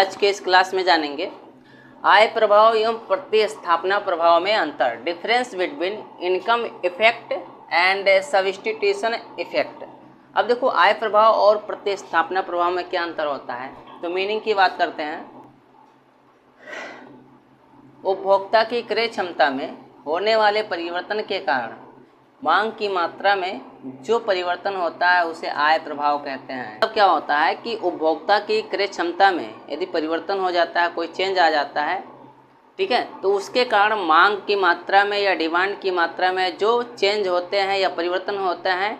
आज के इस क्लास में जानेंगे आय प्रभाव एवं प्रतिस्थापना प्रभाव में अंतर, difference between income effect and substitution effect. अब देखो आय प्रभाव और प्रतिस्थापना प्रभाव में क्या अंतर होता है, तो मीनिंग की बात करते हैं। उपभोक्ता की क्रय क्षमता में होने वाले परिवर्तन के कारण मांग की मात्रा में जो परिवर्तन होता है उसे आय प्रभाव कहते हैं। अब क्या होता है कि उपभोक्ता की क्रय क्षमता में यदि परिवर्तन हो जाता है, कोई चेंज आ जाता है, ठीक है, तो उसके कारण मांग की मात्रा में या डिमांड की मात्रा में जो चेंज होते हैं या परिवर्तन होते हैं,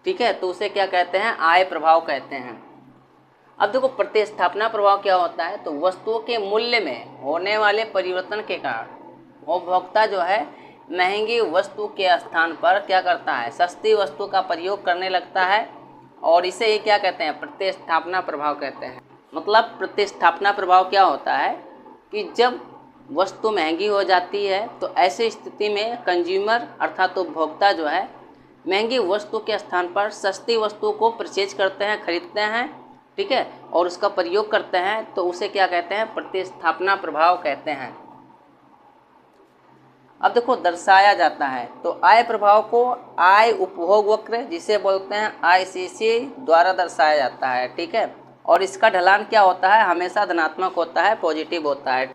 ठीक है, तो उसे क्या कहते हैं, आय प्रभाव कहते हैं। अब देखो प्रतिस्थापना प्रभाव क्या होता है, तो वस्तुओं के मूल्य में होने वाले परिवर्तन के कारण उपभोक्ता जो है महंगी वस्तु के स्थान पर क्या करता है, सस्ती वस्तु का प्रयोग करने लगता है, और इसे ही क्या कहते हैं, प्रतिस्थापना प्रभाव कहते हैं। मतलब प्रतिस्थापना प्रभाव क्या होता है कि जब वस्तु महंगी हो जाती है तो ऐसी स्थिति में कंज्यूमर अर्थात उपभोक्ता जो है महंगी वस्तु के स्थान पर सस्ती वस्तु को परचेज करते हैं, खरीदते हैं, ठीक है, और उसका प्रयोग करते हैं, तो उसे क्या कहते हैं, प्रतिस्थापना प्रभाव कहते हैं। अब देखो दर्शाया जाता है, तो आय प्रभाव को आय उपभोग वक्र जिसे बोलते हैं आईसीसी द्वारा दर्शाया जाता है, ठीक है, और इसका ढलान क्या होता है, हमेशा धनात्मक होता है, पॉजिटिव होता है।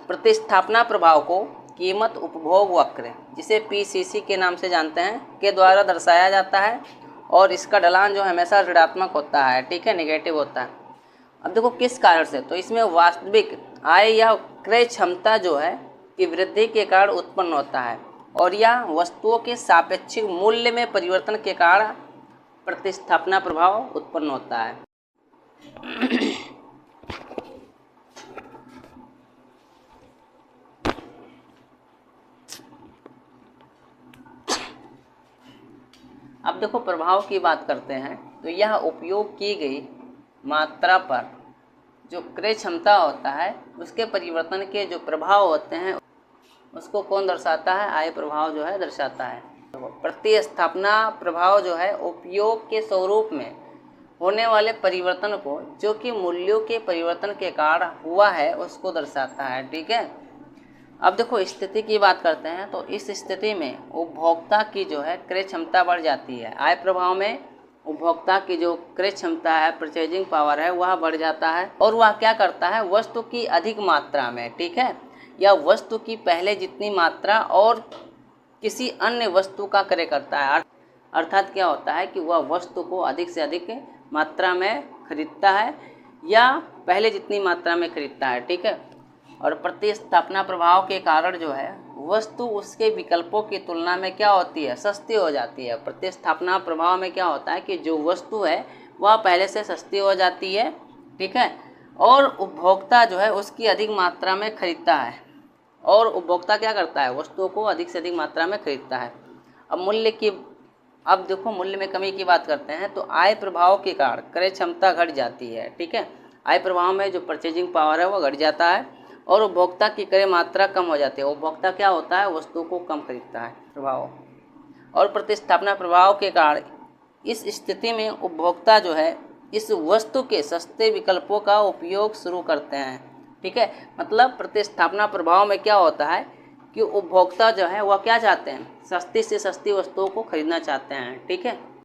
प्रतिस्थापना प्रभाव को कीमत उपभोग वक्र जिसे पीसीसी के नाम से जानते हैं के द्वारा दर्शाया जाता है, और इसका ढलान जो हमेशा ऋणात्मक होता है, ठीक है, नेगेटिव होता है। अब देखो किस कारण से, तो इसमें वास्तविक आय या क्रय क्षमता जो है की वृद्धि के कारण उत्पन्न होता है, और यह वस्तुओं के सापेक्षिक मूल्य में परिवर्तन के कारण प्रतिस्थापना प्रभाव उत्पन्न होता है। अब देखो प्रभाव की बात करते हैं, तो यह उपयोग की गई मात्रा पर जो क्रय क्षमता होता है उसके परिवर्तन के जो प्रभाव होते हैं उसको कौन दर्शाता है, आय प्रभाव जो है दर्शाता है। प्रतिस्थापना प्रभाव जो है उपयोग के स्वरूप में होने वाले परिवर्तन को जो कि मूल्यों के परिवर्तन के कारण हुआ है उसको दर्शाता है, ठीक है। अब देखो स्थिति की बात करते हैं, तो इस स्थिति में उपभोक्ता की जो है क्रय क्षमता बढ़ जाती है। आय प्रभाव में उपभोक्ता की जो क्रय क्षमता है, परचेजिंग पावर है, वह बढ़ जाता है, और वह क्या करता है, वस्तु की अधिक मात्रा में, ठीक है, या वस्तु की पहले जितनी मात्रा और किसी अन्य वस्तु का क्रय करता है। अर्थात क्या होता है कि वह वस्तु को अधिक से अधिक मात्रा में खरीदता है या पहले जितनी मात्रा में खरीदता है, ठीक है। और प्रतिस्थापना प्रभाव के कारण जो है वस्तु उसके विकल्पों की तुलना में क्या होती है, सस्ती हो जाती है। प्रतिस्थापना प्रभाव में क्या होता है कि जो वस्तु है वह पहले से सस्ती हो जाती है, ठीक है, और उपभोक्ता जो है उसकी अधिक मात्रा में खरीदता है, और उपभोक्ता क्या करता है, वस्तुओं को अधिक से अधिक मात्रा में खरीदता है। अब देखो मूल्य में कमी की बात करते हैं, तो आय प्रभाव के कारण क्रय क्षमता घट जाती है, ठीक है। आय प्रभाव में जो परचेजिंग पावर है वो घट जाता है, और उपभोक्ता की क्रय मात्रा कम हो जाती है। उपभोक्ता क्या होता है, वस्तु को कम खरीदता है, प्रभाव। और प्रतिस्थापना प्रभाव के कारण इस स्थिति में उपभोक्ता जो है इस वस्तु के सस्ते विकल्पों का उपयोग शुरू करते हैं, ठीक है। मतलब प्रतिस्थापना प्रभाव में क्या होता है कि उपभोक्ता जो है वह क्या चाहते हैं, सस्ती से सस्ती वस्तुओं को खरीदना चाहते हैं, ठीक है।